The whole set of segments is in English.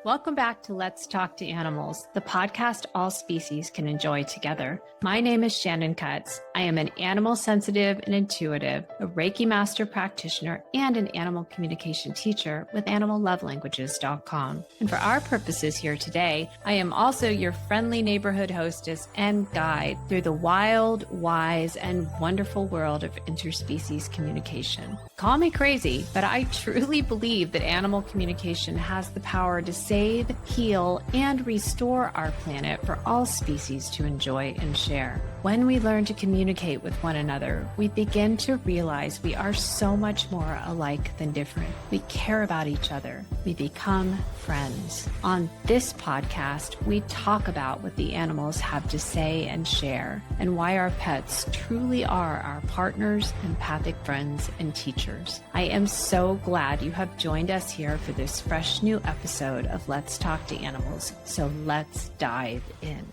Welcome back to Let's Talk to Animals, the podcast all species can enjoy together. My name is Shannon Cutts. I am an animal sensitive and intuitive, a Reiki master practitioner, and an animal communication teacher with animallovelanguages.com. And for our purposes here today, I am also your friendly neighborhood hostess and guide through the wild, wise, and wonderful world of interspecies communication. Call me crazy, but I truly believe that animal communication has the power to save, heal, and restore our planet for all species to enjoy and share. When we learn to communicate with one another, we begin to realize we are so much more alike than different. We care about each other. We become friends. On this podcast, we talk about what the animals have to say and share, and why our pets truly are our partners, empathic friends, and teachers. I am so glad you have joined us here for this fresh new episode of Let's Talk to Animals. So let's dive in.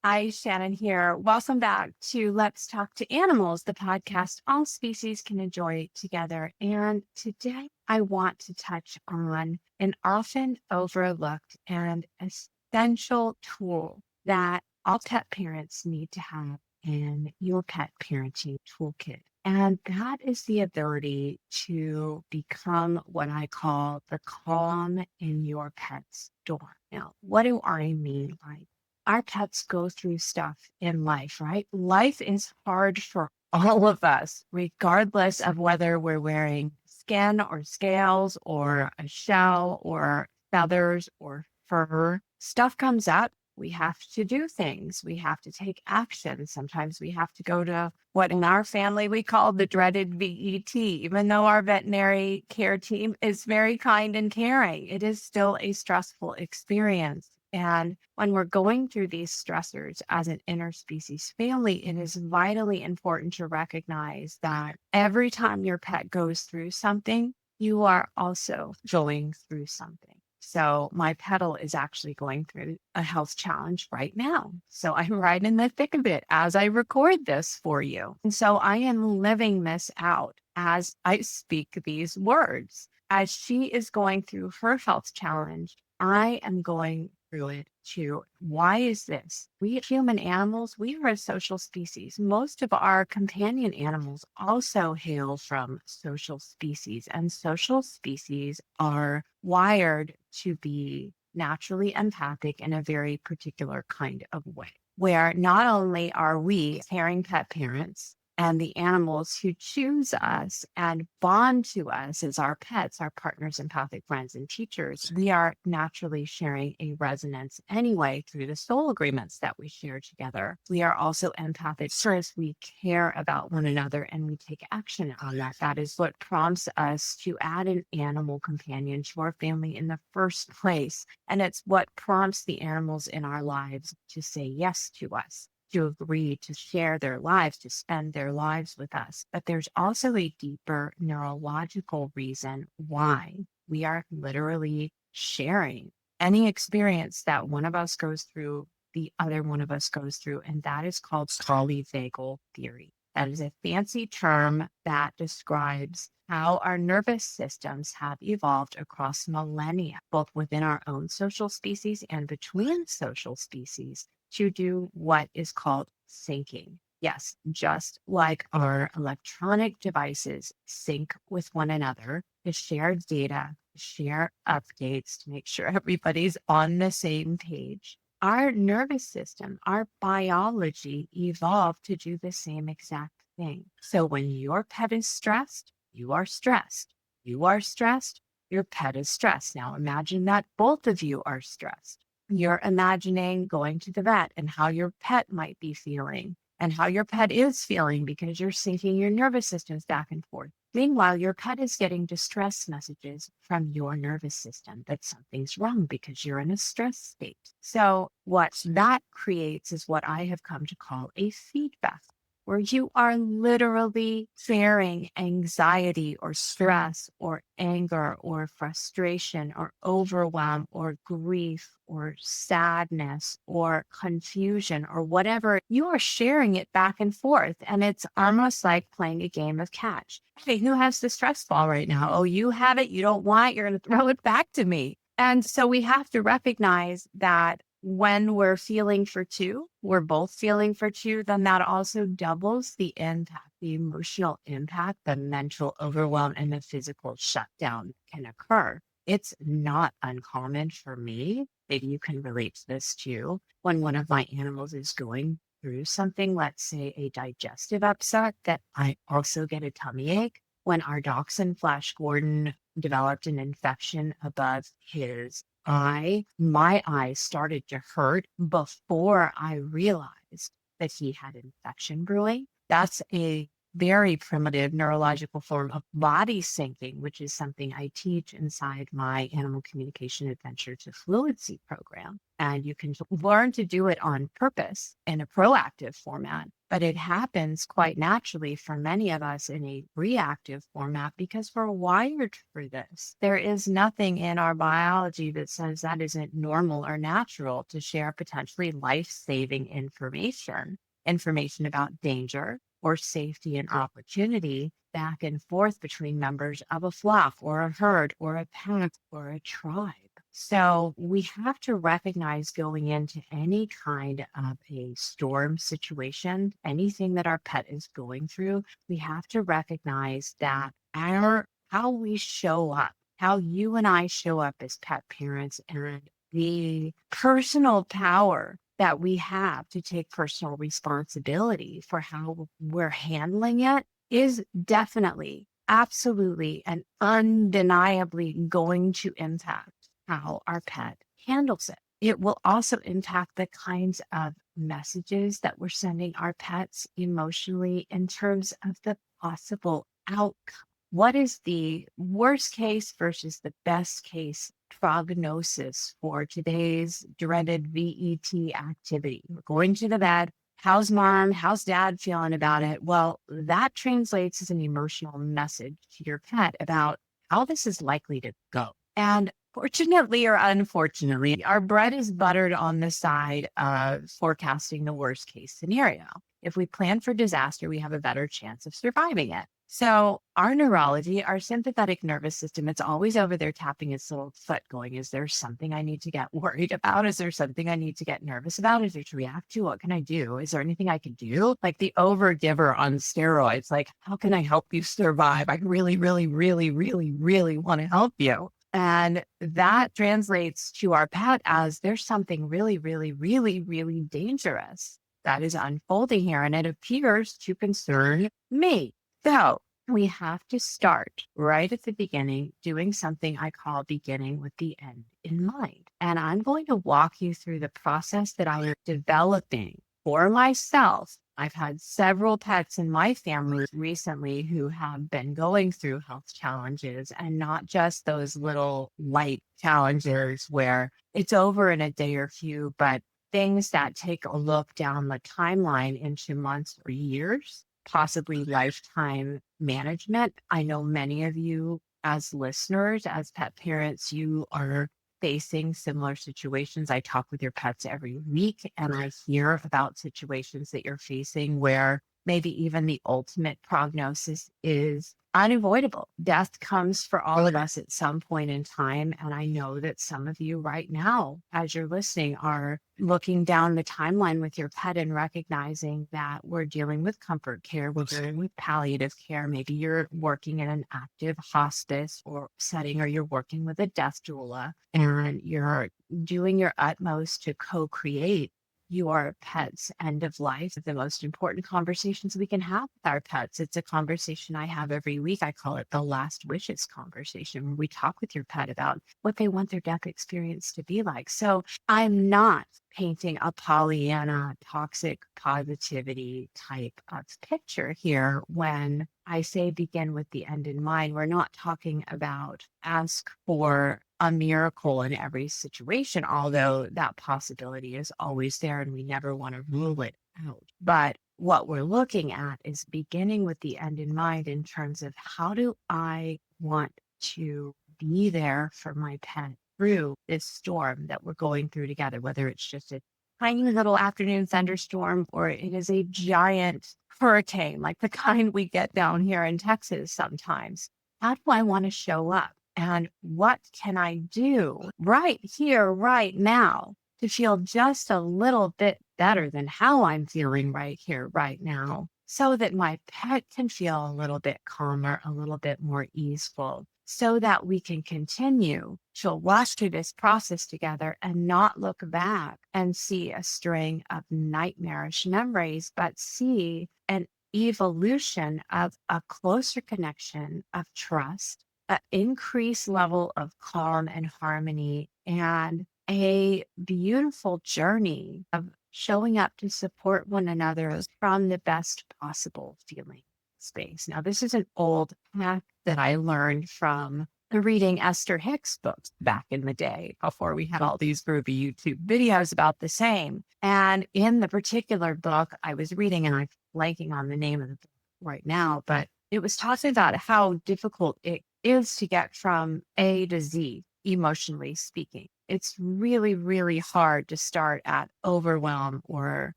Hi, Shannon here. Welcome back to Let's Talk to Animals, the podcast all species can enjoy together. And today I want to touch on an often overlooked and essential tool that all pet parents need to have in your pet parenting toolkit. And that is the ability to become what I call the calm in your pet's storm. Now, what do I mean by our pets go through stuff in life, right? Life is hard for all of us, regardless of whether we're wearing skin or scales or a shell or feathers or fur. Stuff comes up. We have to do things. We have to take action. Sometimes we have to go to what in our family we call the dreaded VET. Even though our veterinary care team is very kind and caring, it is still a stressful experience. And when we're going through these stressors as an interspecies family, it is vitally important to recognize that every time your pet goes through something, you are also going through something. So my petal is actually going through a health challenge right now. So I'm right in the thick of it as I record this for you. And so I am living this out as I speak these words. As she is going through her health challenge, I am going through it too. Why is this? We human animals, we are a social species. Most of our companion animals also hail from social species, and social species are wired to be naturally empathic in a very particular kind of way, where not only are we caring pet parents and the animals who choose us and bond to us as our pets, our partners, empathic friends, and teachers, we are naturally sharing a resonance anyway through the soul agreements that we share together. We are also empathic first. We care about one another and we take action on that. That is what prompts us to add an animal companion to our family in the first place. And it's what prompts the animals in our lives to say yes to us, to agree to share their lives, to spend their lives with us. But there's also a deeper neurological reason why we are literally sharing any experience that one of us goes through, the other one of us goes through, and that is called polyvagal theory. That is a fancy term that describes how our nervous systems have evolved across millennia, both within our own social species and between social species, to do what is called syncing. Yes, just like our electronic devices sync with one another to share data, share updates, to make sure everybody's on the same page. Our nervous system, our biology evolved to do the same exact thing. So when your pet is stressed, you are stressed. You are stressed, your pet is stressed. Now imagine that both of you are stressed. You're imagining going to the vet and how your pet might be feeling and how your pet is feeling because you're syncing your nervous systems back and forth. Meanwhile, your pet is getting distress messages from your nervous system that something's wrong because you're in a stress state. So what that creates is what I have come to call a feedback, where you are literally sharing anxiety or stress or anger or frustration or overwhelm or grief or sadness or confusion or whatever. You are sharing it back and forth. And it's almost like playing a game of catch. Hey, who has the stress ball right now? Oh, you have it. You don't want it. You're going to throw it back to me. And so we have to recognize that when we're feeling for two, we're both feeling for two, then that also doubles the impact, the emotional impact, the mental overwhelm, and the physical shutdown can occur. It's not uncommon for me. Maybe you can relate to this too. When one of my animals is going through something, let's say a digestive upset, that I also get a tummy ache. When our dachshund Flash Gordon developed an infection above his eye, my eyes started to hurt before I realized that he had infection brewing. That's a very primitive neurological form of body syncing, which is something I teach inside my Animal Communication Adventure to Fluency program. And you can learn to do it on purpose in a proactive format, but it happens quite naturally for many of us in a reactive format because we're wired for this. There is nothing in our biology that says that isn't normal or natural to share potentially life-saving information about danger or safety and opportunity back and forth between members of a flock or a herd or a pack or a tribe. So we have to recognize going into any kind of a storm situation, anything that our pet is going through, we have to recognize that how we show up, how you and I show up as pet parents, and the personal power that we have to take personal responsibility for how we're handling it is definitely, absolutely, and undeniably going to impact how our pet handles it. It will also impact the kinds of messages that we're sending our pets emotionally in terms of the possible outcome. What is the worst case versus the best case prognosis for today's dreaded VET activity? We're going to the bed. How's mom? How's dad feeling about it? Well, that translates as an emotional message to your pet about how this is likely to go. And fortunately or unfortunately, our bread is buttered on the side of forecasting the worst case scenario. If we plan for disaster, we have a better chance of surviving it. So our neurology, our sympathetic nervous system, it's always over there tapping its little foot going, is there something I need to get worried about? Is there something I need to get nervous about? Is there to react to? What can I do? Is there anything I can do? Like the overgiver on steroids, like, how can I help you survive? I really, really, really, really, really want to help you. And that translates to our pet as there's something really, really, really, really dangerous that is unfolding here. And it appears to concern me. So we have to start right at the beginning doing something I call beginning with the end in mind. And I'm going to walk you through the process that I am developing for myself. I've had several pets in my family recently who have been going through health challenges, and not just those little light challenges where it's over in a day or few, but things that take a look down the timeline into months or years, possibly lifetime management. I know many of you as listeners, as pet parents, you are facing similar situations. I talk with your pets every week, and I hear about situations that you're facing where maybe even the ultimate prognosis is unavoidable. Death comes for all of us at some point in time. And I know that some of you right now, as you're listening, are looking down the timeline with your pet and recognizing that we're dealing with comfort care, we're dealing with palliative care. Maybe you're working in an active hospice or setting, or you're working with a death doula, and you're doing your utmost to co-create your pet's end of life. The most important conversations we can have with our pets. It's a conversation I have every week. I call it the last wishes conversation, where we talk with your pet about what they want their death experience to be like. So I'm not painting a Pollyanna toxic positivity type of picture here. When I say begin with the end in mind, we're not talking about ask for a miracle in every situation, although that possibility is always there and we never want to rule it out. But what we're looking at is beginning with the end in mind in terms of how do I want to be there for my pet through this storm that we're going through together, whether it's just a tiny little afternoon thunderstorm or it is a giant hurricane like the kind we get down here in Texas sometimes. How do I want to show up? And what can I do right here, right now to feel just a little bit better than how I'm feeling right here, right now, so that my pet can feel a little bit calmer, a little bit more easeful, so that we can continue to walk through this process together and not look back and see a string of nightmarish memories, but see an evolution of a closer connection of trust, an increased level of calm and harmony, and a beautiful journey of showing up to support one another from the best possible feeling space. Now, this is an old hack that I learned from reading Esther Hicks' books back in the day before we had all these groovy YouTube videos about the same. And in the particular book I was reading, and I'm blanking on the name of the book right now, but it was talking about how difficult it is to get from A to Z, emotionally speaking. It's really, really hard to start at overwhelm or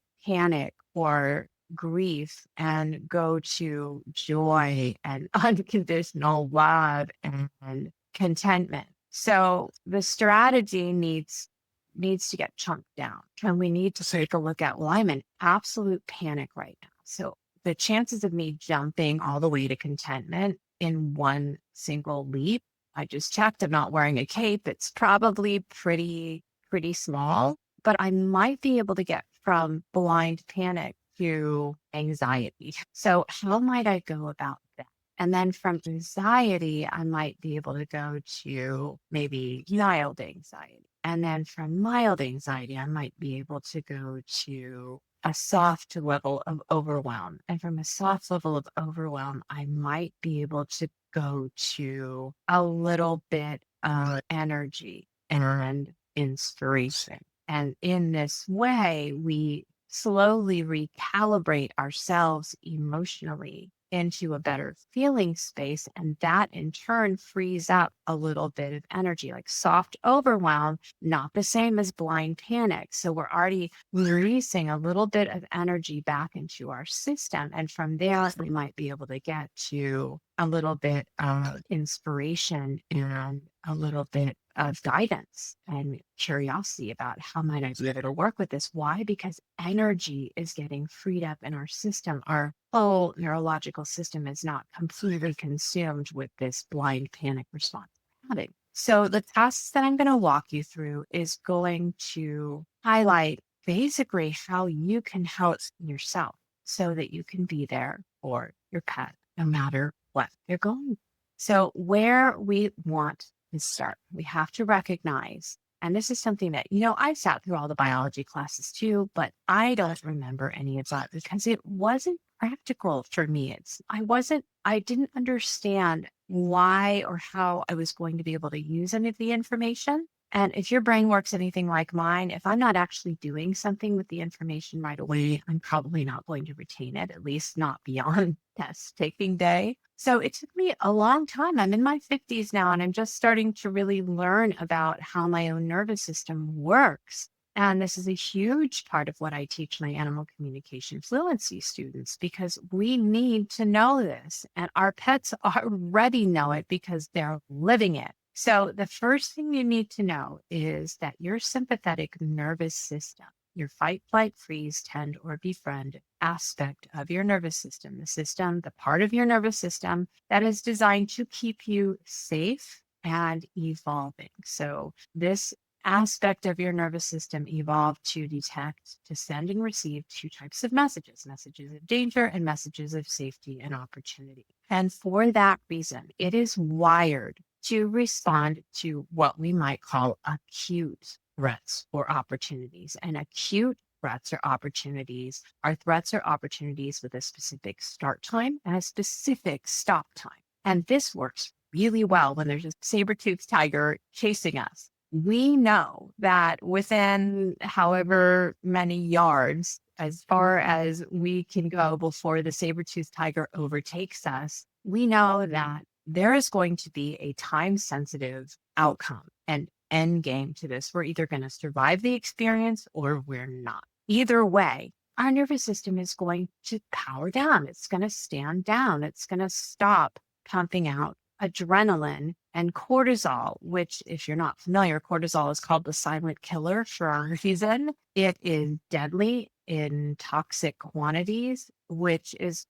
panic or grief and go to joy and unconditional love and contentment. So the strategy needs to get chunked down. And we need to take a look at, well, I'm in absolute panic right now. So the chances of me jumping all the way to contentment in one single leap, I just checked, I'm not wearing a cape. It's probably pretty small, but I might be able to get from blind panic to anxiety. So how might I go about that? And then from anxiety, I might be able to go to maybe mild anxiety. And then from mild anxiety, I might be able to go to a soft level of overwhelm. And from a soft level of overwhelm, I might be able to go to a little bit of energy and inspiration. And in this way, we slowly recalibrate ourselves emotionally into a better feeling space. And that in turn frees up a little bit of energy, like soft overwhelm, not the same as blind panic. So we're already releasing a little bit of energy back into our system. And from there, we might be able to get to a little bit of inspiration and a little bit of guidance and curiosity about how might I be able to work with this. Why? Because energy is getting freed up in our system. Our whole neurological system is not completely consumed with this blind panic response we're having. So the tasks that I'm going to walk you through is going to highlight basically how you can help yourself so that you can be there for your pet no matter what they're going through. So where we want to start, we have to recognize, and this is something that, I sat through all the biology classes too, but I don't remember any of that because it wasn't practical for me. I didn't understand why or how I was going to be able to use any of the information. And if your brain works anything like mine, if I'm not actually doing something with the information right away, I'm probably not going to retain it, at least not beyond test taking day. So it took me a long time. I'm in my 50s now, and I'm just starting to really learn about how my own nervous system works. And this is a huge part of what I teach my animal communication fluency students, because we need to know this. And our pets already know it because they're living it. So the first thing you need to know is that your sympathetic nervous system, your fight, flight, freeze, tend, or befriend aspect of your nervous system, the part of your nervous system that is designed to keep you safe and evolving. So this aspect of your nervous system evolved to detect, to send and receive two types of messages of danger and messages of safety and opportunity. And for that reason, it is wired to respond to what we might call acute threats or opportunities. And acute threats or opportunities are threats or opportunities with a specific start time and a specific stop time. And this works really well when there's a saber-toothed tiger chasing us. We know that within however many yards, as far as we can go before the saber-toothed tiger overtakes us, we know that there is going to be a time-sensitive outcome and end game to this. We're either going to survive the experience or we're not. Either way, our nervous system is going to power down. It's going to stand down. It's going to stop pumping out adrenaline And cortisol, which if you're not familiar, cortisol is called the silent killer for a reason. It is deadly in toxic quantities, which is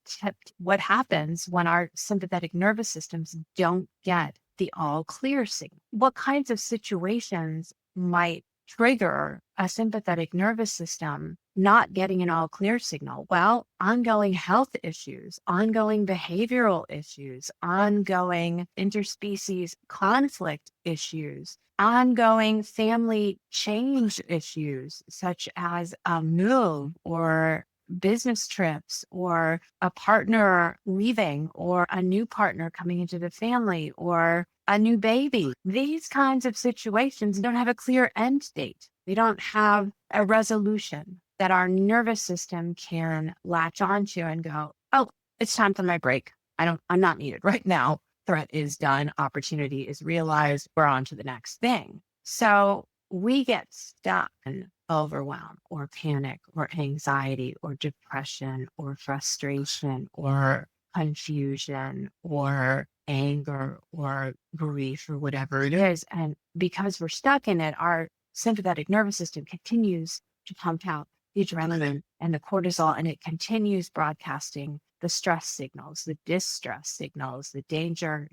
what happens when our sympathetic nervous systems don't get the all clear signal. What kinds of situations might trigger a sympathetic nervous system not getting an all clear signal? Well, ongoing health issues, ongoing behavioral issues, ongoing interspecies conflict issues, ongoing family change issues, such as a move or business trips or a partner leaving or a new partner coming into the family or a new baby. These kinds of situations don't have a clear end date. They don't have a resolution that our nervous system can latch onto and go, oh, it's time for my break. I'm not needed right now. Threat is done. Opportunity is realized. We're on to the next thing. So we get stuck in overwhelm or panic or anxiety or depression or frustration or confusion or anger or grief or whatever it is. And because we're stuck in it, our sympathetic nervous system continues to pump out the adrenaline and the cortisol, and it continues broadcasting the stress signals, the distress signals, the danger,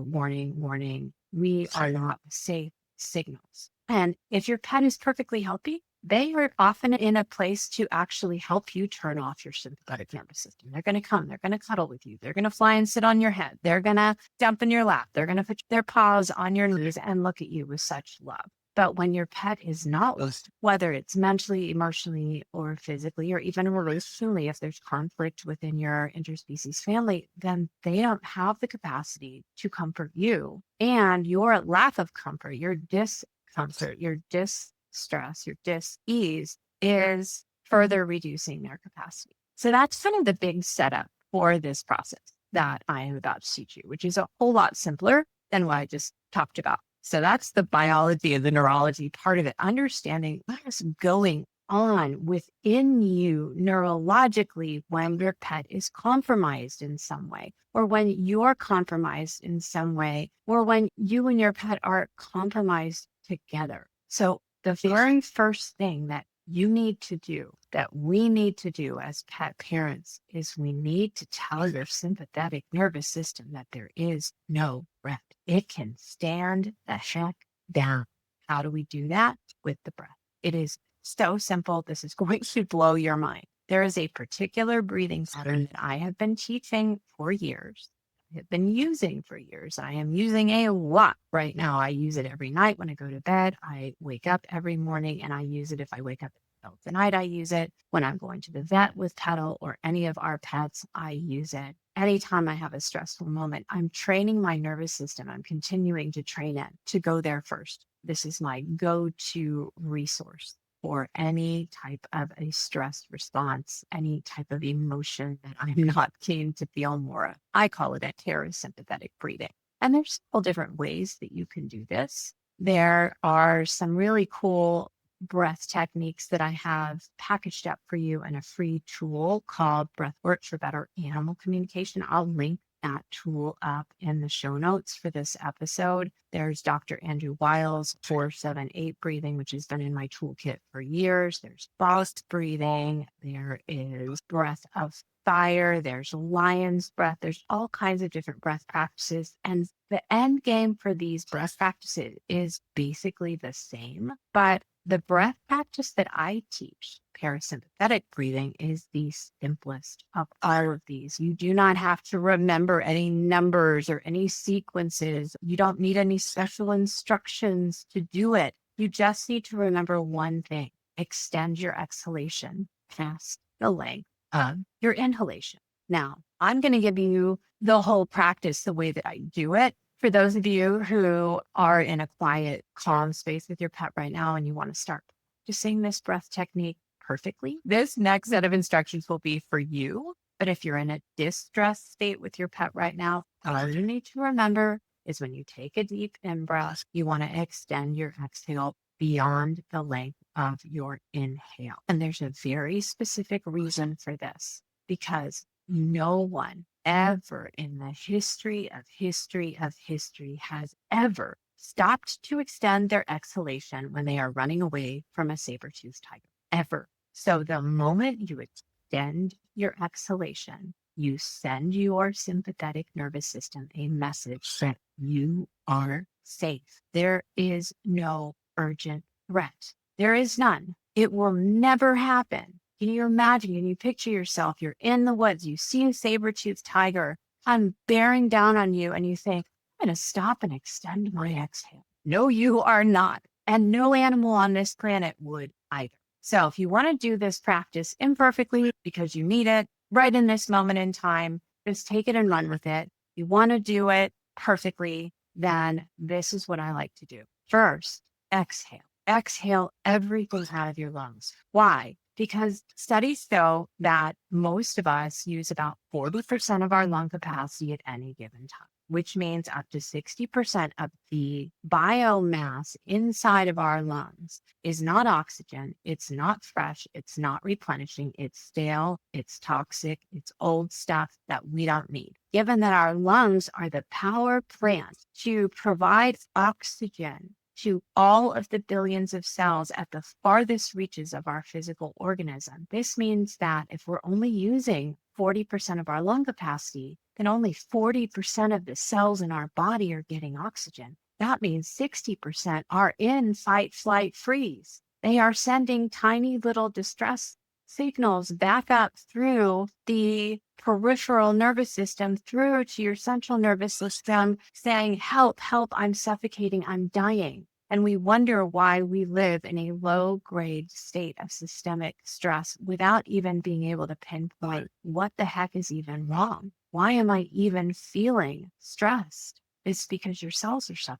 warning, warning. We are not safe signals. And if your pet is perfectly healthy, they are often in a place to actually help you turn off your sympathetic nervous system. They're going to come, they're going to cuddle with you, they're going to fly and sit on your head, they're going to jump in your lap, they're going to put their paws on your knees and look at you with such love. But when your pet is not, whether it's mentally, emotionally, or physically, or even relationally, if there's conflict within your interspecies family, then they don't have the capacity to comfort you. And your lack of comfort, your discomfort, your distress, your dis-ease is further reducing their capacity. So that's kind of the big setup for this process that I am about to teach you, which is a whole lot simpler than what I just talked about. So that's the biology and the neurology part of it, understanding what is going on within you neurologically when your pet is compromised in some way, or when you're compromised in some way, or when you and your pet are compromised together. So the very first thing that you need to do, that we need to do as pet parents, is we need to tell your sympathetic nervous system that there is no threat. It can stand the heck down. How do we do that? With the breath. It is so simple. This is going to blow your mind. There is a particular breathing pattern that I have been teaching for years. I have been using for years. I am using a lot right now. I use it every night when I go to bed. I wake up every morning and I use it if I wake up in the middle of the night. I use it when I'm going to the vet with Petal or any of our pets. I use it anytime I have a stressful moment. I'm training my nervous system. I'm continuing to train it to go there first. This is my go-to resource for any type of a stress response, any type of emotion that I'm not keen to feel more of. I call it a parasympathetic breathing. And there's several different ways that you can do this. There are some really cool breath techniques that I have packaged up for you in a free tool called Breathwork for Better Animal Communication. I'll link that tool up in the show notes for this episode. There's Dr. Andrew Weil's 478 breathing, which has been in my toolkit for years. There's Faust breathing. There is breath of fire. There's lion's breath. There's all kinds of different breath practices. And the end game for these breath practices is basically the same, but the breath practice that I teach, parasympathetic breathing, is the simplest of all of these. You do not have to remember any numbers or any sequences. You don't need any special instructions to do it. You just need to remember one thing: extend your exhalation past the length of your inhalation. Now, I'm going to give you the whole practice the way that I do it. For those of you who are in a quiet, calm space with your pet right now and you want to start practicing this breath technique perfectly, this next set of instructions will be for you. But if you're in a distressed state with your pet right now, all you need to remember is when you take a deep in-breath, you want to extend your exhale beyond the length of your inhale. And there's a very specific reason for this, because no one ever in the history of history has ever stopped to extend their exhalation when they are running away from a saber-toothed tiger. Ever. So the moment you extend your exhalation, you send your sympathetic nervous system a message that you are safe. There is no urgent threat. There is none. It will never happen. Can you imagine? Can you picture yourself? You're in the woods. You see a saber-toothed tiger come bearing down on you, and you think, I'm going to stop and extend my exhale. No, you are not. And no animal on this planet would either. So if you want to do this practice imperfectly because you need it right in this moment in time, just take it and run with it. If you want to do it perfectly, then this is what I like to do. First, exhale. Exhale everything out of your lungs. Why? Because studies show that most of us use about 40% of our lung capacity at any given time, which means up to 60% of the biomass inside of our lungs is not oxygen. It's not fresh. It's not replenishing. It's stale. It's toxic. It's old stuff that we don't need. Given that our lungs are the power plant to provide oxygen to all of the billions of cells at the farthest reaches of our physical organism. This means that if we're only using 40% of our lung capacity, then only 40% of the cells in our body are getting oxygen. That means 60% are in fight, flight, freeze. They are sending tiny little distress signals back up through the peripheral nervous system, through to your central nervous system, saying, help, help, I'm suffocating, I'm dying. And we wonder why we live in a low-grade state of systemic stress without even being able to pinpoint what the heck is even wrong. Why am I even feeling stressed? It's because your cells are suffering.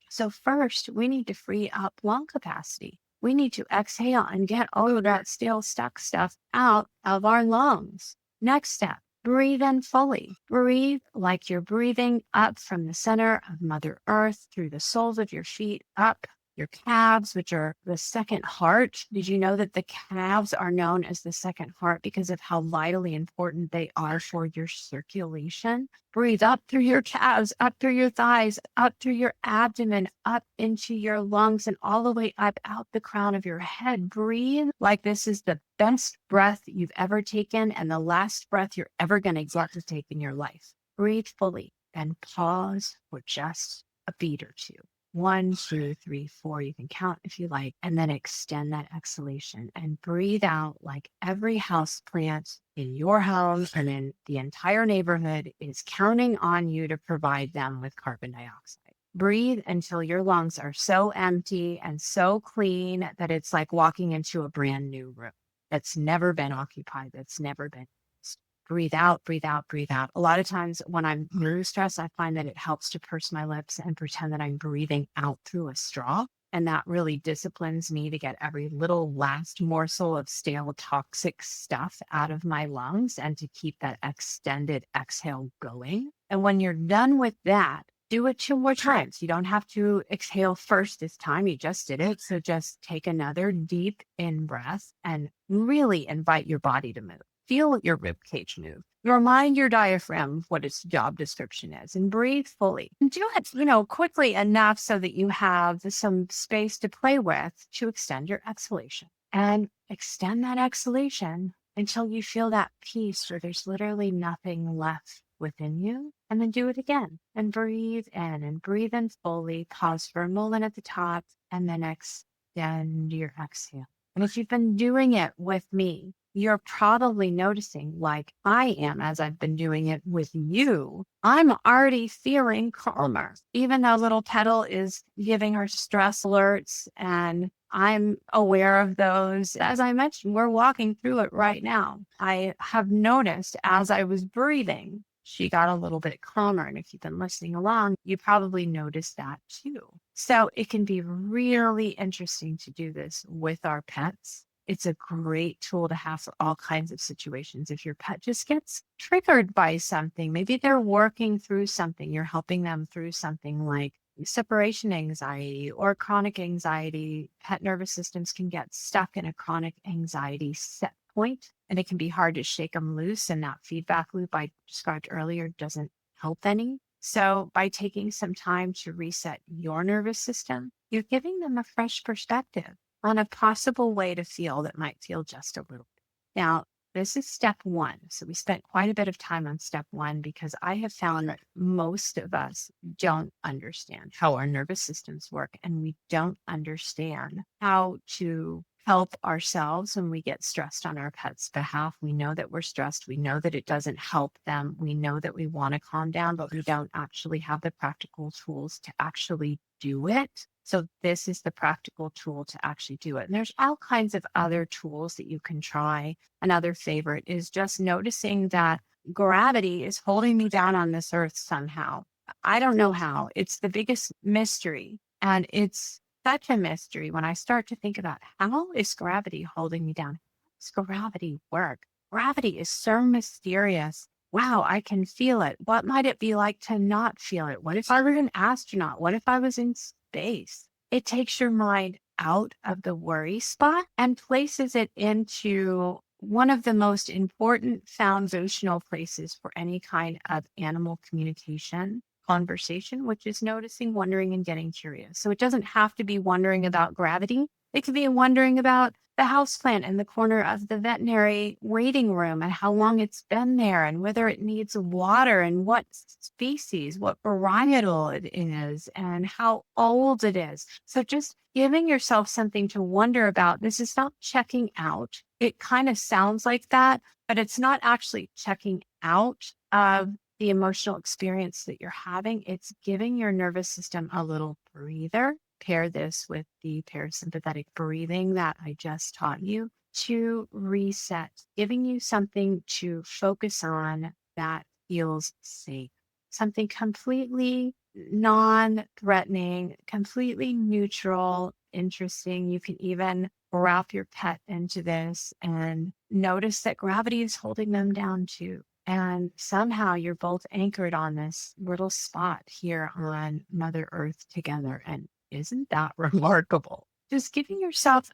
So first, we need to free up lung capacity. We need to exhale and get all of that stale, stuck stuff out of our lungs. Next step, breathe in fully. Breathe like you're breathing up from the center of Mother Earth through the soles of your feet, up your calves, which are the second heart. Did you know that the calves are known as the second heart because of how vitally important they are for your circulation? Breathe up through your calves, up through your thighs, up through your abdomen, up into your lungs, and all the way up out the crown of your head. Breathe like this is the best breath you've ever taken and the last breath you're ever going to get to take in your life. Breathe fully and pause for just a beat or two. 1, 2, 3, 4. You can count if you like, and then extend that exhalation and breathe out like every house plant in your house and in the entire neighborhood is counting on you to provide them with carbon dioxide. Breathe until your lungs are so empty and so clean that it's like walking into a brand new room that's never been occupied, that's never been used. Breathe out, breathe out, breathe out. A lot of times when I'm really stressed, I find that it helps to purse my lips and pretend that I'm breathing out through a straw. And that really disciplines me to get every little last morsel of stale, toxic stuff out of my lungs and to keep that extended exhale going. And when you're done with that, do it 2 more times. You don't have to exhale first this time. You just did it. So just take another deep in breath and really invite your body to move. Feel your rib cage move. Remind your diaphragm what its job description is and breathe fully. And do it, quickly enough so that you have some space to play with to extend your exhalation. And extend that exhalation until you feel that peace where there's literally nothing left within you. And then do it again and breathe in fully. Pause for a moment at the top and then extend your exhale. And if you've been doing it with me, you're probably noticing, like I am, as I've been doing it with you, I'm already feeling calmer, even though little Petal is giving her stress alerts and I'm aware of those. As I mentioned, we're walking through it right now. I have noticed as I was breathing, she got a little bit calmer. And if you've been listening along, you probably noticed that too. So it can be really interesting to do this with our pets. It's a great tool to have for all kinds of situations. If your pet just gets triggered by something, maybe they're working through something, you're helping them through something like separation anxiety or chronic anxiety. Pet nervous systems can get stuck in a chronic anxiety point, and it can be hard to shake them loose. And that feedback loop I described earlier doesn't help any. So by taking some time to reset your nervous system, you're giving them a fresh perspective on a possible way to feel that might feel just a little bit. Now, this is step one. So we spent quite a bit of time on step one because I have found that most of us don't understand how our nervous systems work, and we don't understand how to help ourselves when we get stressed on our pet's behalf. We know that we're stressed. We know that it doesn't help them. We know that we want to calm down, but we don't actually have the practical tools to actually do it. So this is the practical tool to actually do it. And there's all kinds of other tools that you can try. Another favorite is just noticing that gravity is holding me down on this earth somehow. I don't know how. It's the biggest mystery. And it's such a mystery when I start to think about how is gravity holding me down? How does gravity work? Gravity is so mysterious. Wow, I can feel it. What might it be like to not feel it? What if I were an astronaut? What if I was in space? It takes your mind out of the worry spot and places it into one of the most important foundational places for any kind of animal communication conversation, which is noticing, wondering, and getting curious. So it doesn't have to be wondering about gravity. It could be wondering about the houseplant in the corner of the veterinary waiting room and how long it's been there and whether it needs water and what species, what varietal it is and how old it is. So just giving yourself something to wonder about. This is not checking out. It kind of sounds like that, but it's not actually checking out of the emotional experience that you're having. It's giving your nervous system a little breather. Pair this with the parasympathetic breathing that I just taught you to reset, giving you something to focus on that feels safe, something completely non-threatening, completely neutral, interesting. You can even wrap your pet into this and notice that gravity is holding them down too. And somehow you're both anchored on this little spot here on Mother Earth together. And isn't that remarkable? Just giving yourself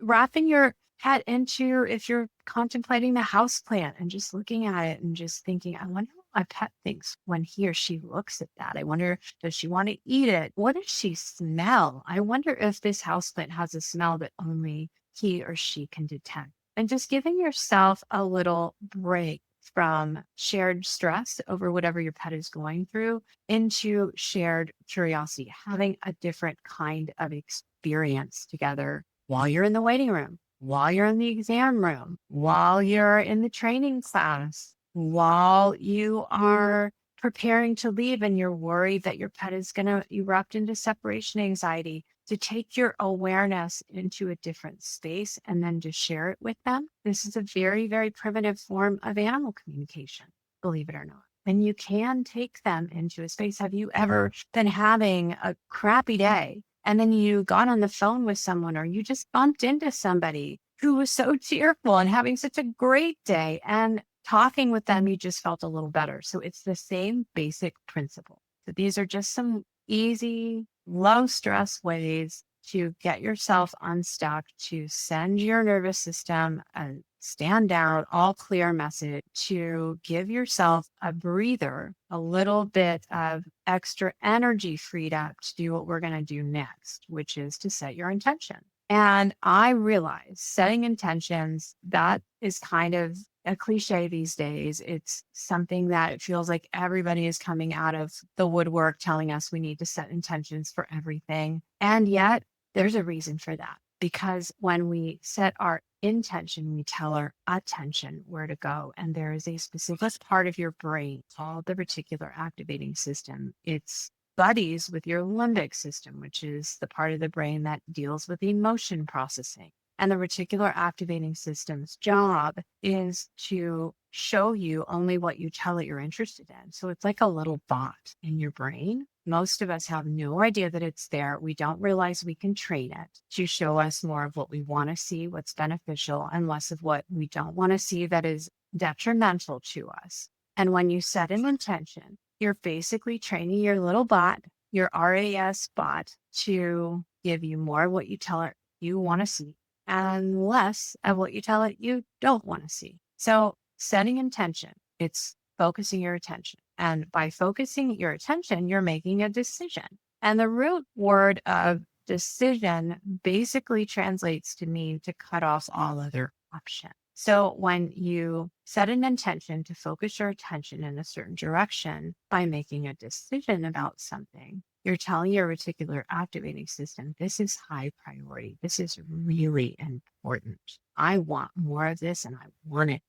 wrapping your pet into, if you're contemplating the house plant and just looking at it and just thinking, I wonder what my pet thinks when he or she looks at that. I wonder, does she want to eat it? What does she smell? I wonder if this house plant has a smell that only he or she can detect. And just giving yourself a little break from shared stress over whatever your pet is going through into shared curiosity, having a different kind of experience together while you're in the waiting room, while you're in the exam room, while you're in the training class, while you are preparing to leave and you're worried that your pet is going to erupt into separation anxiety, to take your awareness into a different space and then to share it with them. This is a very, very primitive form of animal communication, believe it or not. And you can take them into a space. Have you ever been having a crappy day and then you got on the phone with someone or you just bumped into somebody who was so cheerful and having such a great day, and talking with them, you just felt a little better? So it's the same basic principle. So these are just some easy, low stress ways to get yourself unstuck, to send your nervous system a stand down, all clear message, to give yourself a breather, a little bit of extra energy freed up to do what we're going to do next, which is to set your intention. And I realize setting intentions, that is kind of a cliche these days. It's something that it feels like everybody is coming out of the woodwork telling us we need to set intentions for everything. And yet there's a reason for that, because when we set our intention, we tell our attention where to go. And there is a specific part of your brain called the reticular activating system. It's buddies with your limbic system, which is the part of the brain that deals with emotion processing. And the reticular activating system's job is to show you only what you tell it you're interested in. So it's like a little bot in your brain. Most of us have no idea that it's there. We don't realize we can train it to show us more of what we want to see, what's beneficial, and less of what we don't want to see that is detrimental to us. And when you set an intention, you're basically training your little bot, your RAS bot, to give you more of what you tell it you want to see, and less of what you tell it you don't want to see. So setting intention, it's focusing your attention. And by focusing your attention, you're making a decision. And the root word of decision basically translates to mean to cut off all other options. So when you set an intention to focus your attention in a certain direction by making a decision about something, you're telling your reticular activating system, this is high priority. This is really important. I want more of this and I want it.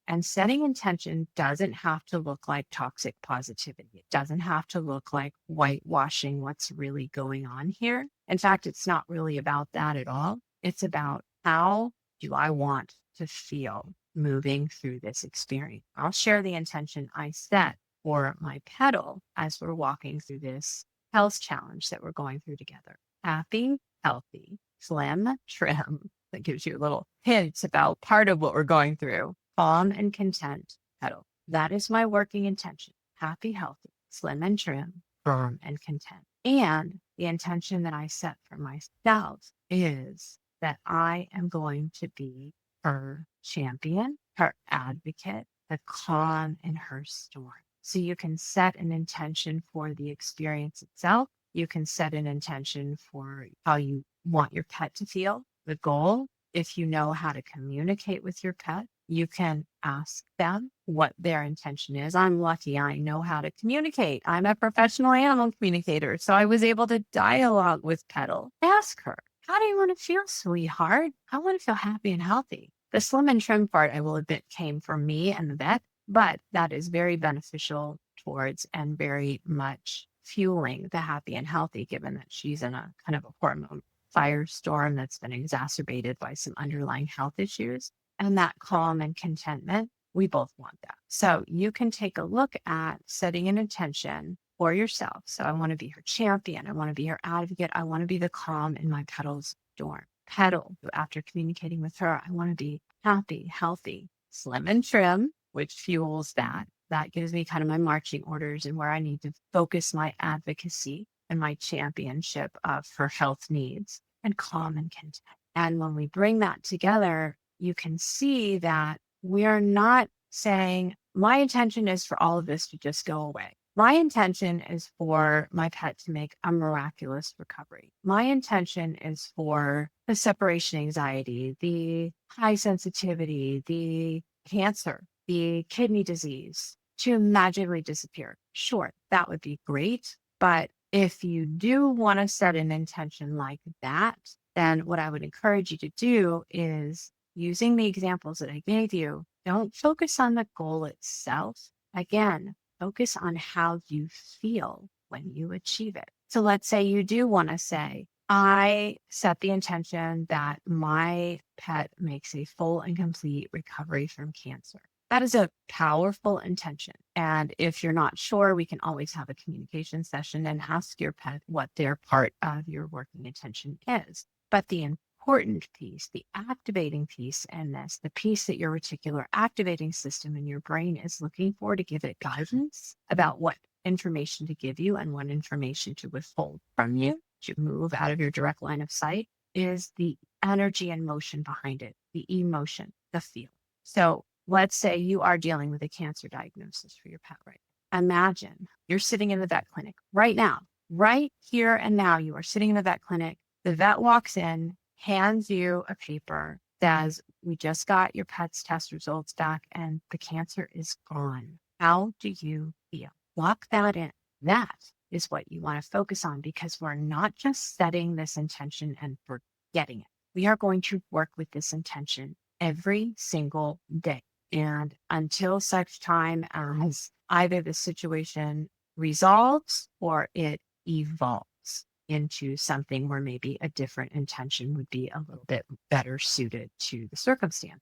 And setting intention doesn't have to look like toxic positivity. It doesn't have to look like whitewashing what's really going on here. In fact, it's not really about that at all. It's about how do I want to feel moving through this experience. I'll share the intention I set for my pedal as we're walking through this health challenge that we're going through together. Happy, healthy, slim, trim. That gives you a little hints about part of what we're going through. Calm and content pedal. That is my working intention. Happy, healthy, slim and trim, firm and content. And the intention that I set for myself is that I am going to be her champion, her advocate, the calm in her storm. So you can set an intention for the experience itself. You can set an intention for how you want your pet to feel. The goal, if you know how to communicate with your pet, you can ask them what their intention is. I'm lucky I know how to communicate. I'm a professional animal communicator. So I was able to dialogue with Petal. Ask her, how do you want to feel, sweetheart? I want to feel happy and healthy. The slim and trim part, I will admit, came from me and the vet, but that is very beneficial towards and very much fueling the happy and healthy, given that she's in a kind of a hormone firestorm that's been exacerbated by some underlying health issues. And that calm and contentment, we both want that. So you can take a look at setting an intention for yourself. So I want to be her champion. I want to be her advocate. I want to be the calm in my Petal's storm. Petal, after communicating with her, I want to be happy, healthy, slim and trim, which fuels that. That gives me kind of my marching orders and where I need to focus my advocacy and my championship of her health needs, and calm and content. And when we bring that together, you can see that we are not saying, my intention is for all of this to just go away. My intention is for my pet to make a miraculous recovery. My intention is for the separation anxiety, the high sensitivity, the cancer, the kidney disease to magically disappear. Sure, that would be great. But if you do want to set an intention like that, then what I would encourage you to do is, using the examples that I gave you, don't focus on the goal itself. Again, focus on how you feel when you achieve it. So let's say you do want to say, I set the intention that my pet makes a full and complete recovery from cancer. That is a powerful intention. And if you're not sure, we can always have a communication session and ask your pet what their part of your working intention is. But the important piece, the activating piece in this, the piece that your reticular activating system in your brain is looking for to give it guidance about what information to give you and what information to withhold from you, to move out of your direct line of sight, is the energy and motion behind it, the emotion, the feel. So let's say you are dealing with a cancer diagnosis for your pet right now. Imagine you're sitting in the vet clinic right now, right here and now. You are sitting in the vet clinic. The vet walks in, hands you a paper, says, we just got your pet's test results back and the cancer is gone. How do you feel? Lock that in. That is what you want to focus on, because we're not just setting this intention and forgetting it. We are going to work with this intention every single day. And until such time as either the situation resolves or it evolves into something where maybe a different intention would be a little bit better suited to the circumstances.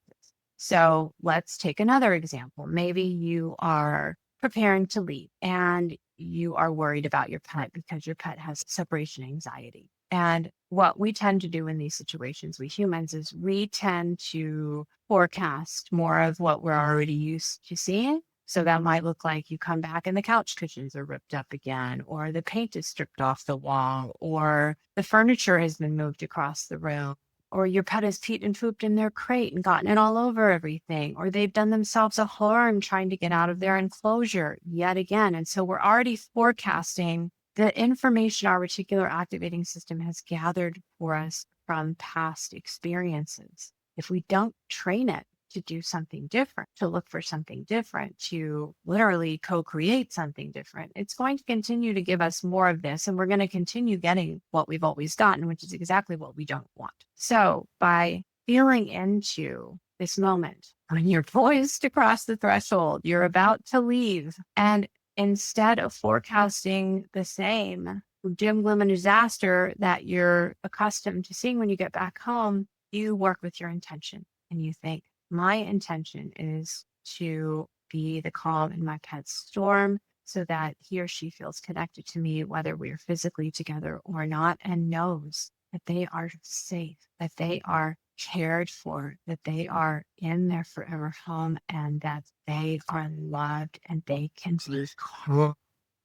So let's take another example. Maybe you are preparing to leave and you are worried about your pet because your pet has separation anxiety. And what we tend to do in these situations, we humans, is we tend to forecast more of what we're already used to seeing. So that might look like you come back and the couch cushions are ripped up again, or the paint is stripped off the wall, or the furniture has been moved across the room, or your pet has peed and pooped in their crate and gotten it all over everything, or they've done themselves a harm trying to get out of their enclosure yet again. And so we're already forecasting the information our reticular activating system has gathered for us from past experiences. If we don't train it to do something different, to look for something different, to literally co-create something different, it's going to continue to give us more of this. And we're going to continue getting what we've always gotten, which is exactly what we don't want. So by feeling into this moment, when you're poised to cross the threshold, you're about to leave, and instead of forecasting the same dim, gloom, and disaster that you're accustomed to seeing when you get back home, you work with your intention and you think, my intention is to be the calm in my pet's storm so that he or she feels connected to me, whether we're physically together or not, and knows that they are safe, that they are cared for, that they are in their forever home, and that they are loved and they can be calm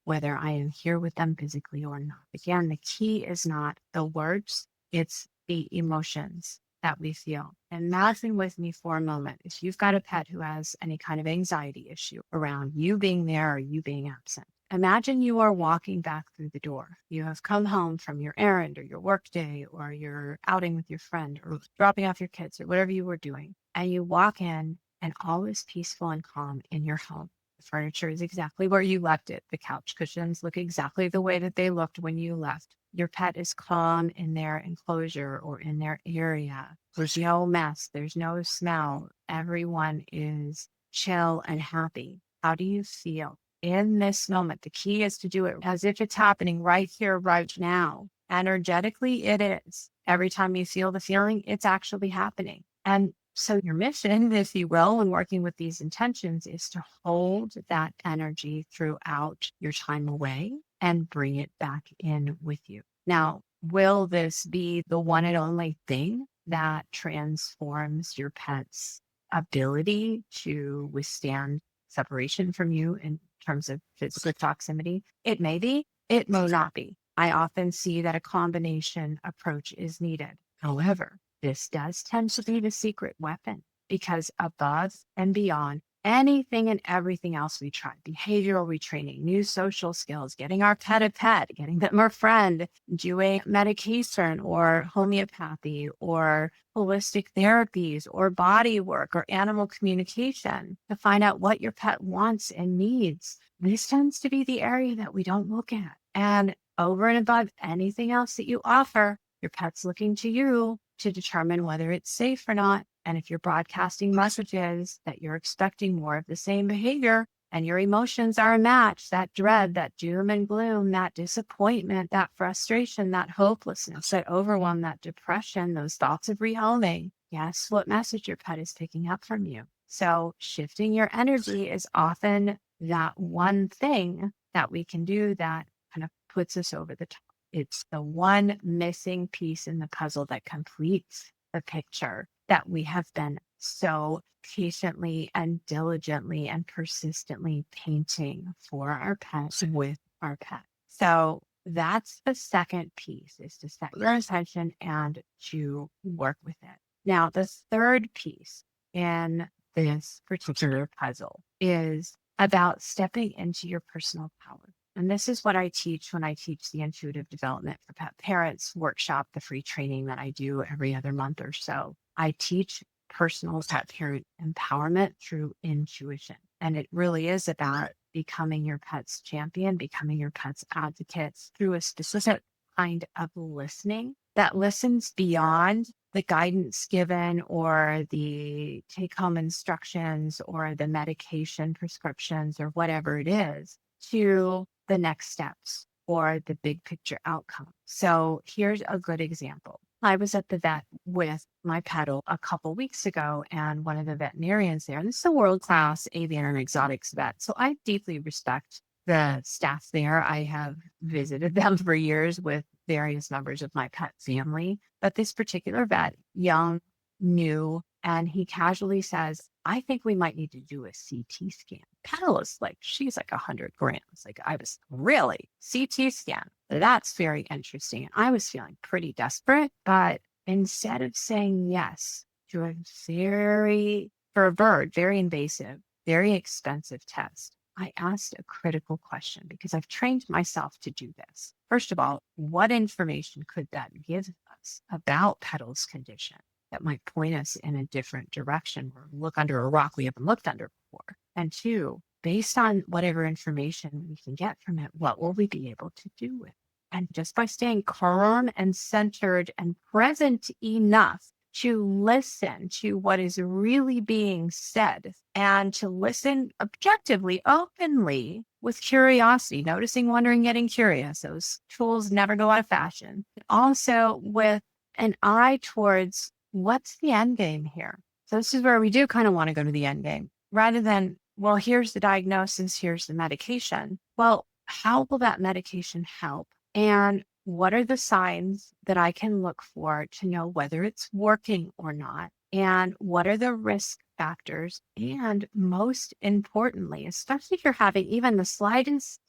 whether I am here with them physically or not. Again, the key is not the words, it's the emotions that we feel. Imagine with me for a moment, if you've got a pet who has any kind of anxiety issue around you being there or you being absent. Imagine you are walking back through the door. You have come home from your errand or your work day, or you're outing with your friend, or dropping off your kids, or whatever you were doing. And you walk in and all is peaceful and calm in your home. The furniture is exactly where you left it. The couch cushions look exactly the way that they looked when you left. Your pet is calm in their enclosure or in their area. There's no mess. There's no smell. Everyone is chill and happy. How do you feel in this moment? The key is to do it as if it's happening right here, right now. Energetically, it is. Every time you feel the feeling, it's actually happening. And so your mission, if you will, when working with these intentions, is to hold that energy throughout your time away and bring it back in with you. Now, will this be the one and only thing that transforms your pet's ability to withstand separation from you in terms of physical proximity? It may be, it may not be. I often see that a combination approach is needed. However, this does tend to be the secret weapon, because above and beyond anything and everything else we try, behavioral retraining, new social skills, getting our pet a pet, getting them a friend, doing medication or homeopathy or holistic therapies or body work or animal communication to find out what your pet wants and needs. This tends to be the area that we don't look at. And over and above anything else that you offer, your pet's looking to you to determine whether it's safe or not. And if you're broadcasting messages that you're expecting more of the same behavior and your emotions are a match, that dread, that doom and gloom, that disappointment, that frustration, that hopelessness, that overwhelm, that depression, those thoughts of rehoming, guess what message your pet is picking up from you? So shifting your energy is often that one thing that we can do that kind of puts us over the top. It's the one missing piece in the puzzle that completes the picture that we have been so patiently and diligently and persistently painting for our pets with our pet. So that's the second piece, is to set your intention and to work with it. Now, the third piece in this particular puzzle is about stepping into your personal power. And this is what I teach when I teach the Intuitive Development for Pet Parents workshop, the free training that I do every other month or so. I teach personal pet parent empowerment through intuition. And it really is about becoming your pet's champion, becoming your pet's advocate through a specific kind of listening that listens beyond the guidance given or the take-home instructions or the medication prescriptions or whatever it is, to the next steps or the big picture outcome. So here's a good example. I was at the vet with my pet a couple weeks ago, and one of the veterinarians there, and this is a world-class avian and exotics vet, so I deeply respect the staff there. I have visited them for years with various members of my pet family, but this particular vet, young, new, and he casually says, I think we might need to do a CT scan. Petal is like, she's like 100 grams. Like, I was really CT scan. That's very interesting. I was feeling pretty desperate, but instead of saying yes to for a bird, very invasive, very expensive test, I asked a critical question because I've trained myself to do this. First of all, what information could that give us about Petal's condition that might point us in a different direction or look under a rock we haven't looked under before? And two, based on whatever information we can get from it, what will we be able to do with it? And just by staying calm and centered and present enough to listen to what is really being said and to listen objectively, openly, with curiosity, noticing, wondering, getting curious. Those tools never go out of fashion. Also with an eye towards what's the end game here. So this is where we do kind of want to go to the end game rather than, well, here's the diagnosis, here's the medication. Well, how will that medication help? And what are the signs that I can look for to know whether it's working or not? And what are the risk factors? And most importantly, especially if you're having even the slightest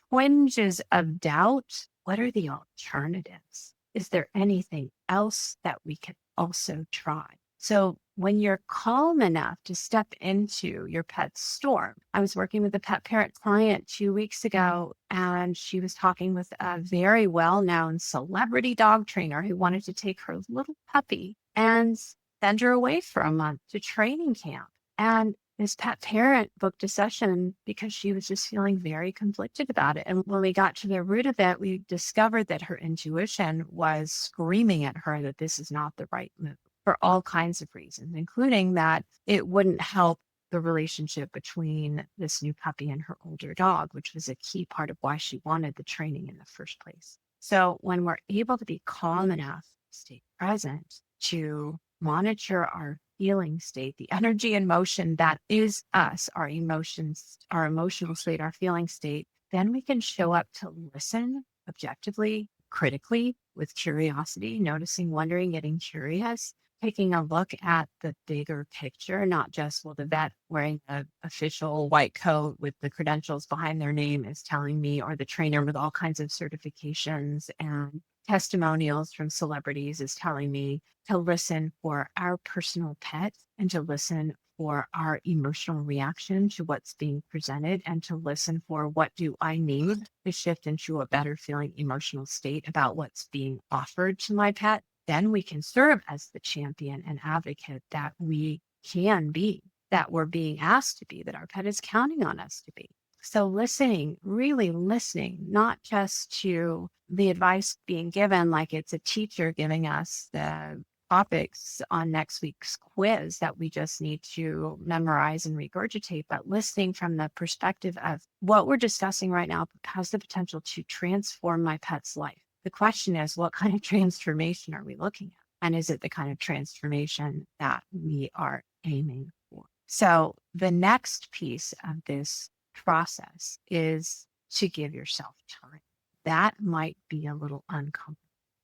twinges of doubt, what are the alternatives? Is there anything else that we could also try? So when you're calm enough to step into your pet's storm, I was working with a pet parent client 2 weeks ago, and she was talking with a very well-known celebrity dog trainer who wanted to take her little puppy and send her away for a month to training camp. And this pet parent booked a session because she was just feeling very conflicted about it. And when we got to the root of it, we discovered that her intuition was screaming at her that this is not the right move for all kinds of reasons, including that it wouldn't help the relationship between this new puppy and her older dog, which was a key part of why she wanted the training in the first place. So when we're able to be calm enough, stay present, to monitor our feeling state, the energy and motion that is us, our emotions, our emotional state, our feeling state, then we can show up to listen objectively, critically, with curiosity, noticing, wondering, getting curious, taking a look at the bigger picture, not just, well, the vet wearing an official white coat with the credentials behind their name is telling me, or the trainer with all kinds of certifications and testimonials from celebrities is telling me to listen for our personal pet and to listen for our emotional reaction to what's being presented and to listen for what do I need to shift into a better feeling emotional state about what's being offered to my pet. Then we can serve as the champion and advocate that we can be, that we're being asked to be, that our pet is counting on us to be. So listening, really listening, not just to the advice being given like it's a teacher giving us the topics on next week's quiz that we just need to memorize and regurgitate, but listening from the perspective of what we're discussing right now has the potential to transform my pet's life. The question is, what kind of transformation are we looking at? And is it the kind of transformation that we are aiming for? So the next piece of this process is to give yourself time. That might be a little uncomfortable.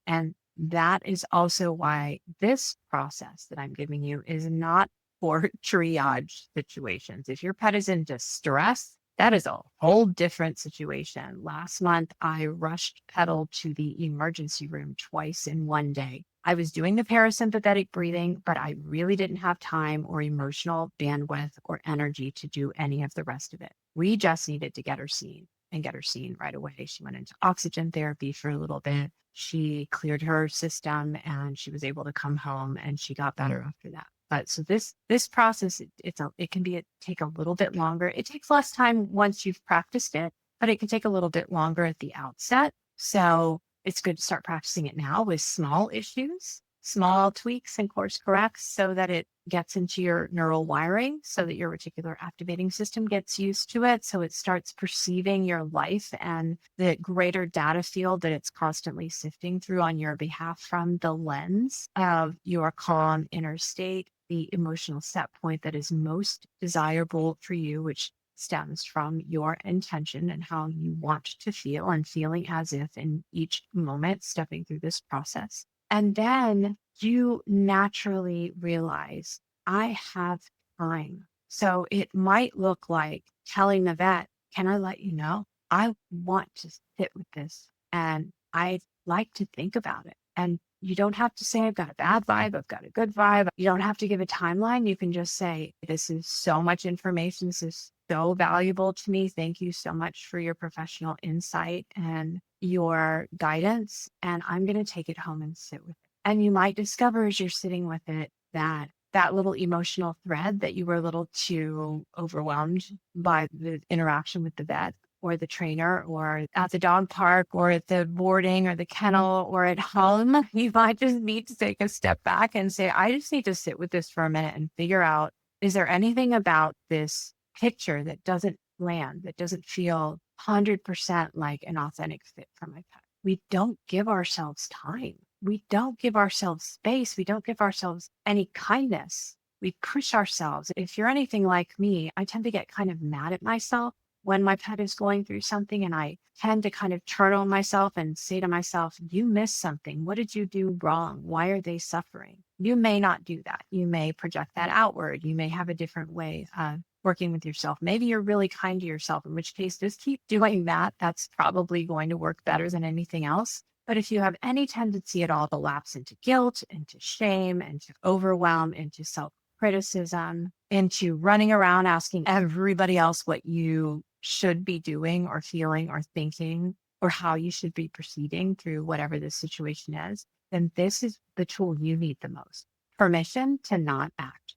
And that is also why this process that I'm giving you is not for triage situations. If your pet is in distress, that is a whole different situation. Last month, I rushed Petal to the emergency room twice in one day. I was doing the parasympathetic breathing, but I really didn't have time or emotional bandwidth or energy to do any of the rest of it. We just needed to get her seen and get her seen right away. She went into oxygen therapy for a little bit. She cleared her system and she was able to come home and she got better after that. But so this process, it can take a little bit longer. It takes less time once you've practiced it, but it can take a little bit longer at the outset. So it's good to start practicing it now with small issues, small tweaks and course corrects so that it gets into your neural wiring, so that your reticular activating system gets used to it. So it starts perceiving your life and the greater data field that it's constantly sifting through on your behalf from the lens of your calm inner state, the emotional set point that is most desirable for you, which stems from your intention and how you want to feel and feeling as if in each moment stepping through this process. And then you naturally realize I have time. So it might look like telling the vet, can I let you know? I want to sit with this and I'd like to think about it. And You don't have to say, I've got a bad vibe, I've got a good vibe. You don't have to give a timeline. You can just say, this is so much information. This is so valuable to me. Thank you so much for your professional insight and your guidance. And I'm going to take it home and sit with it. And you might discover as you're sitting with it that little emotional thread that you were a little too overwhelmed by the interaction with the vet or the trainer or at the dog park or at the boarding or the kennel or at home, you might just need to take a step back and say, I just need to sit with this for a minute and figure out, is there anything about this picture that doesn't land, that doesn't feel 100% like an authentic fit for my pet? We don't give ourselves time. We don't give ourselves space. We don't give ourselves any kindness. We push ourselves. If you're anything like me, I tend to get kind of mad at myself when my pet is going through something, and I tend to kind of turn on myself and say to myself, you missed something. What did you do wrong? Why are they suffering? You may not do that. You may project that outward. You may have a different way of working with yourself. Maybe you're really kind to yourself, in which case just keep doing that. That's probably going to work better than anything else. But if you have any tendency at all to lapse into guilt, into shame, into overwhelm, into self-criticism, into running around asking everybody else what you should be doing or feeling or thinking or how you should be proceeding through whatever the situation is, then this is the tool you need the most. Permission to not act,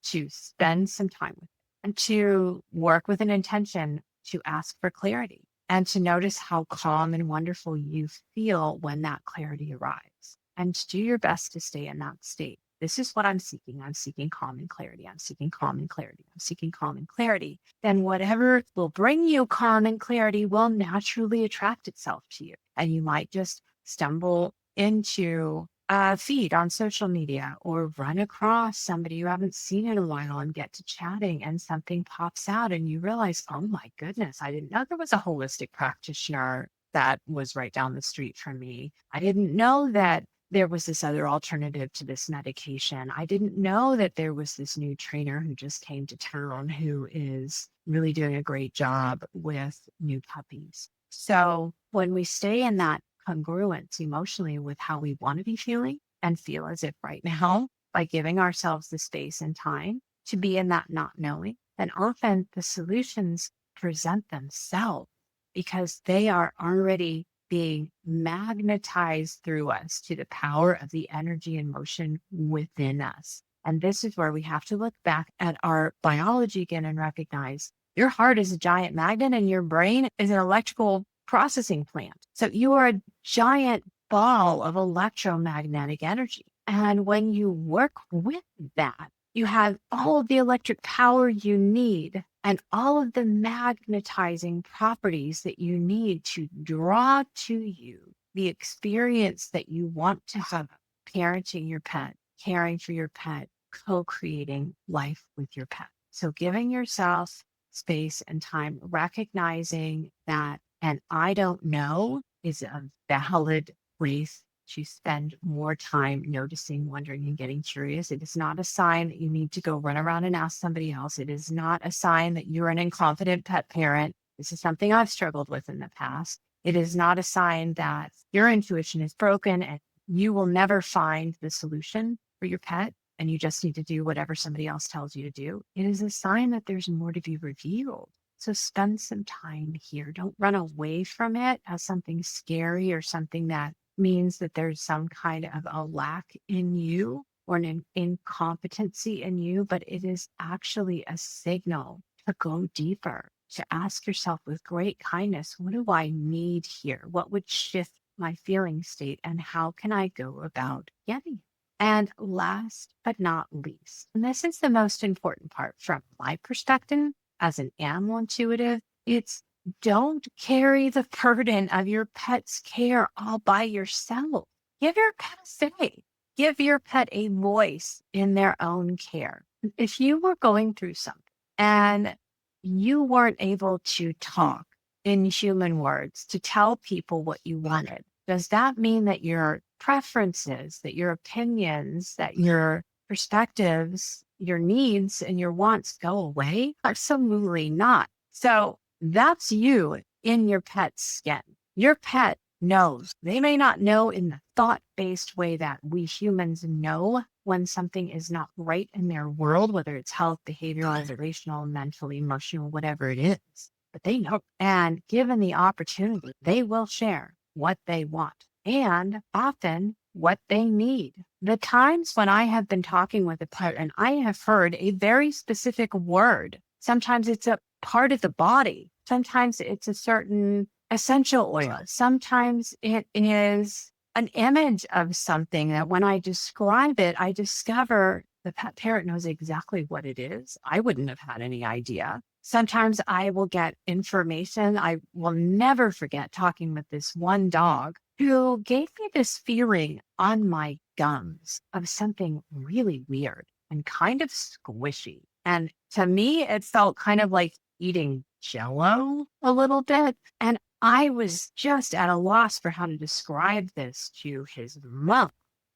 to spend some time with it, and to work with an intention to ask for clarity and to notice how calm and wonderful you feel when that clarity arrives, and to do your best to stay in that state. This is what I'm seeking. I'm seeking calm and clarity. I'm seeking calm and clarity. I'm seeking calm and clarity. Then whatever will bring you calm and clarity will naturally attract itself to you. And you might just stumble into a feed on social media or run across somebody you haven't seen in a while and get to chatting and something pops out and you realize, oh my goodness, I didn't know there was a holistic practitioner that was right down the street from me. I didn't know that there was this other alternative to this medication. I didn't know that there was this new trainer who just came to town who is really doing a great job with new puppies. So when we stay in that congruence emotionally with how we want to be feeling and feel as if right now, by giving ourselves the space and time to be in that not knowing, then often the solutions present themselves because they are already being magnetized through us to the power of the energy and motion within us. And this is where we have to look back at our biology again and recognize your heart is a giant magnet and your brain is an electrical processing plant. So you are a giant ball of electromagnetic energy. And when you work with that, you have all of the electric power you need and all of the magnetizing properties that you need to draw to you the experience that you want to have parenting your pet, caring for your pet, co-creating life with your pet. So giving yourself space and time, recognizing that and I don't know is a valid place to spend more time noticing, wondering, and getting curious. It is not a sign that you need to go run around and ask somebody else. It is not a sign that you're an incompetent pet parent. This is something I've struggled with in the past. It is not a sign that your intuition is broken and you will never find the solution for your pet and you just need to do whatever somebody else tells you to do. It is a sign that there's more to be revealed. So spend some time here. Don't run away from it as something scary or something that means that there's some kind of a lack in you or an incompetency in you, but it is actually a signal to go deeper, to ask yourself with great kindness, what do I need here? What would shift my feeling state and how can I go about getting it? And last but not least, and this is the most important part from my perspective as an animal intuitive, it's don't carry the burden of your pet's care all by yourself. Give your pet a say. Give your pet a voice in their own care. If you were going through something and you weren't able to talk in human words to tell people what you wanted, does that mean that your preferences, that your opinions, that your perspectives, your needs and your wants go away? Absolutely not. So that's you in your pet's skin. Your pet knows. They may not know in the thought-based way that we humans know when something is not right in their world, whether it's health, behavioral, relational, mental, emotional, whatever it is, but they know. And given the opportunity, they will share what they want and often what they need. The times when I have been talking with a pet and I have heard a very specific word, sometimes it's a part of the body, sometimes it's a certain essential oil, sometimes it is an image of something that when I describe it, I discover the pet parrot knows exactly what it is. I wouldn't have had any idea. Sometimes I will get information. I will never forget talking with this one dog who gave me this feeling on my gums of something really weird and kind of squishy. And to me, it felt kind of like eating Jello a little bit. And I was just at a loss for how to describe this to his mom.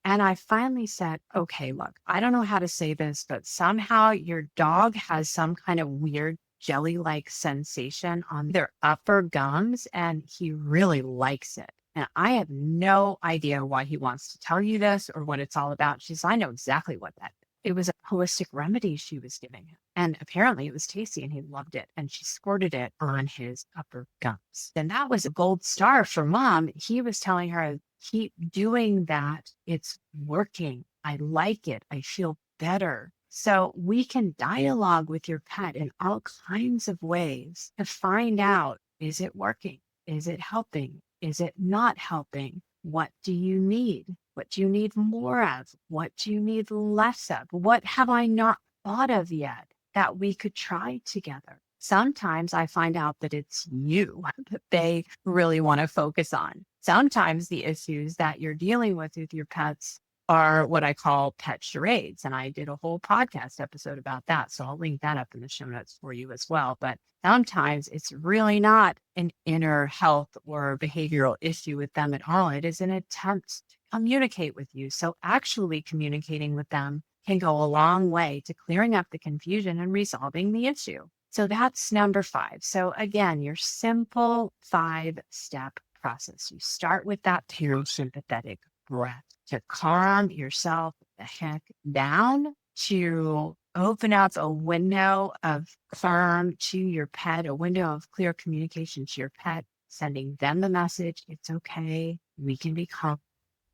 And I finally said, okay, look, I don't know how to say this, but somehow your dog has some kind of weird jelly-like sensation on their upper gums, and he really likes it. And I have no idea why he wants to tell you this or what it's all about. She says, I know exactly what that is. It was a holistic remedy she was giving him. And apparently it was tasty and he loved it. And she squirted it on his upper gums. And that was a gold star for mom. He was telling her, keep doing that. It's working. I like it. I feel better. So we can dialogue with your pet in all kinds of ways to find out, is it working? Is it helping? Is it not helping? What do you need? What do you need more of? What do you need less of? What have I not thought of yet that we could try together? Sometimes I find out that it's you that they really want to focus on. Sometimes the issues that you're dealing with your pets are what I call pet charades. And I did a whole podcast episode about that. So I'll link that up in the show notes for you as well. But sometimes it's really not an inner health or behavioral issue with them at all. It is an attempt to communicate with you. So actually communicating with them can go a long way to clearing up the confusion and resolving the issue. So that's number 5. So again, your simple 5-step process. You start with that parasympathetic breath to calm yourself the heck down, to open up a window of calm to your pet, a window of clear communication to your pet, sending them the message, it's okay, we can be calm,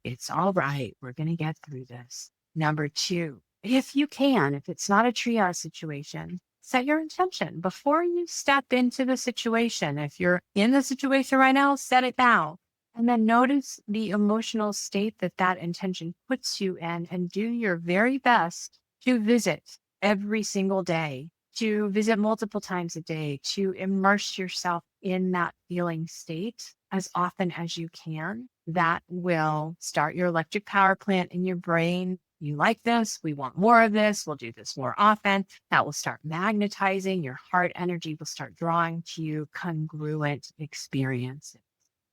it's all right, we're going to get through this. Number 2, if you can, if it's not a triage situation, set your intention before you step into the situation. If you're in the situation right now, set it now. And then notice the emotional state that that intention puts you in and do your very best to visit every single day, to visit multiple times a day, to immerse yourself in that feeling state as often as you can. That will start your electric power plant in your brain. You like this, we want more of this, we'll do this more often. That will start magnetizing, your heart energy will start drawing to you congruent experiences.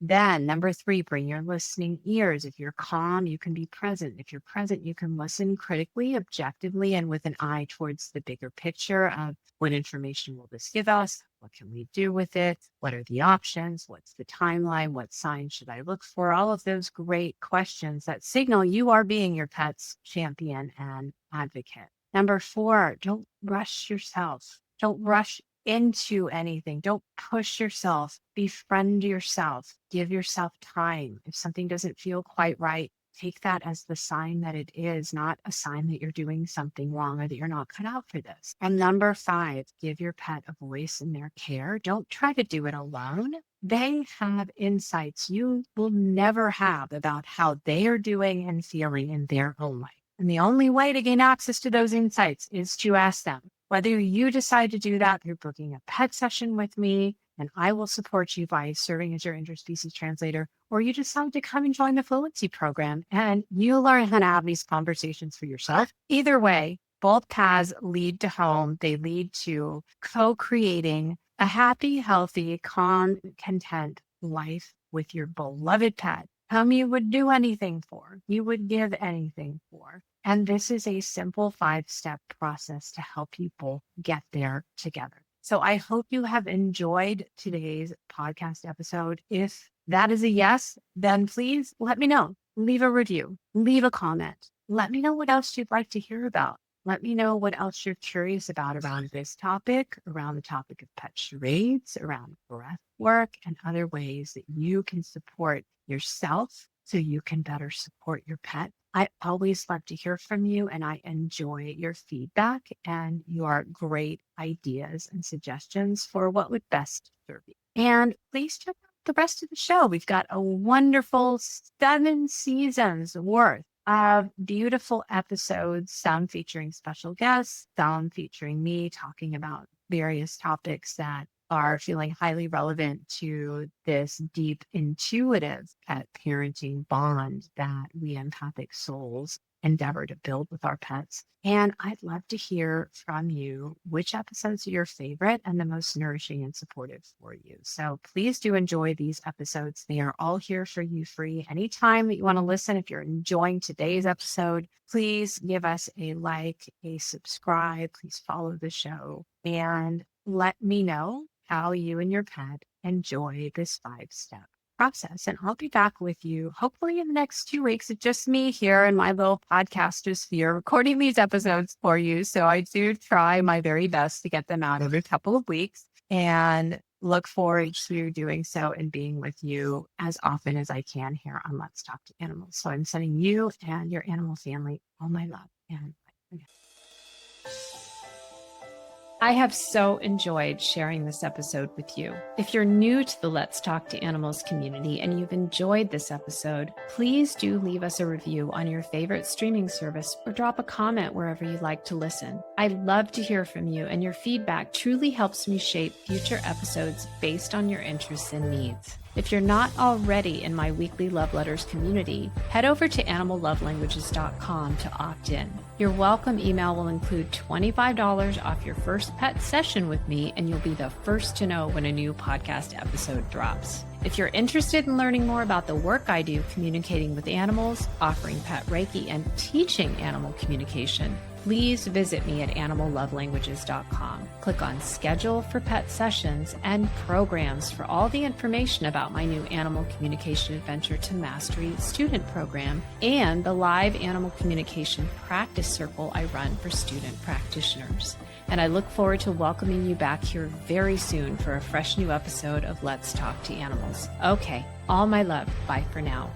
Then number 3, bring your listening ears. If you're calm, you can be present. If you're present, you can listen critically, objectively, and with an eye towards the bigger picture of what information will this give us? What can we do with it? What are the options? What's the timeline? What signs should I look for? All of those great questions that signal you are being your pet's champion and advocate. Number 4, don't rush yourself. Don't rush into anything. Don't push yourself. Befriend yourself. Give yourself time. If something doesn't feel quite right, take that as the sign that it is, not a sign that you're doing something wrong or that you're not cut out for this. And number 5, give your pet a voice in their care. Don't try to do it alone. They have insights you will never have about how they are doing and feeling in their own life. And the only way to gain access to those insights is to ask them. Whether you decide to do that through booking a pet session with me, and I will support you by serving as your interspecies translator, or you decide to come and join the Fluency program and you learn how to have these conversations for yourself. Either way, both paths lead to home. They lead to co-creating a happy, healthy, calm, content life with your beloved pet, whom you would do anything for, you would give anything for. And this is a simple 5-step process to help you both get there together. So I hope you have enjoyed today's podcast episode. If that is a yes, then please let me know. Leave a review, leave a comment. Let me know what else you'd like to hear about. Let me know what else you're curious about around this topic, around the topic of pet charades, around breath work, and other ways that you can support yourself so you can better support your pet. I always love to hear from you, and I enjoy your feedback and your great ideas and suggestions for what would best serve you. And please check out the rest of the show. We've got a wonderful 7 seasons worth of beautiful episodes, some featuring special guests, some featuring me talking about various topics that are feeling highly relevant to this deep, intuitive pet parenting bond that we empathic souls endeavor to build with our pets. And I'd love to hear from you which episodes are your favorite and the most nourishing and supportive for you. So please do enjoy these episodes. They are all here for you free. Anytime that you want to listen, if you're enjoying today's episode, please give us a like, a subscribe, please follow the show, and let me know how you and your pet enjoy this 5-step process. And I'll be back with you hopefully in the next 2 weeks. It's just me here in my little podcastosphere recording these episodes for you. So I do try my very best to get them out every couple of weeks, and look forward to doing so and being with you as often as I can here on Let's Talk to Animals. So I'm sending you and your animal family all my love and I have so enjoyed sharing this episode with you. If you're new to the Let's Talk to Animals community and you've enjoyed this episode, please do leave us a review on your favorite streaming service or drop a comment wherever you like to listen. I love to hear from you, and your feedback truly helps me shape future episodes based on your interests and needs. If you're not already in my weekly Love Letters community, head over to animallovelanguages.com to opt in. Your welcome email will include $25 off your first pet session with me, and you'll be the first to know when a new podcast episode drops. If you're interested in learning more about the work I do communicating with animals, offering pet Reiki, and teaching animal communication, please visit me at animallovelanguages.com. Click on Schedule for Pet Sessions and Programs for all the information about my new Animal Communication Adventure to Mastery student program and the live animal communication practice circle I run for student practitioners. And I look forward to welcoming you back here very soon for a fresh new episode of Let's Talk to Animals. Okay, all my love. Bye for now.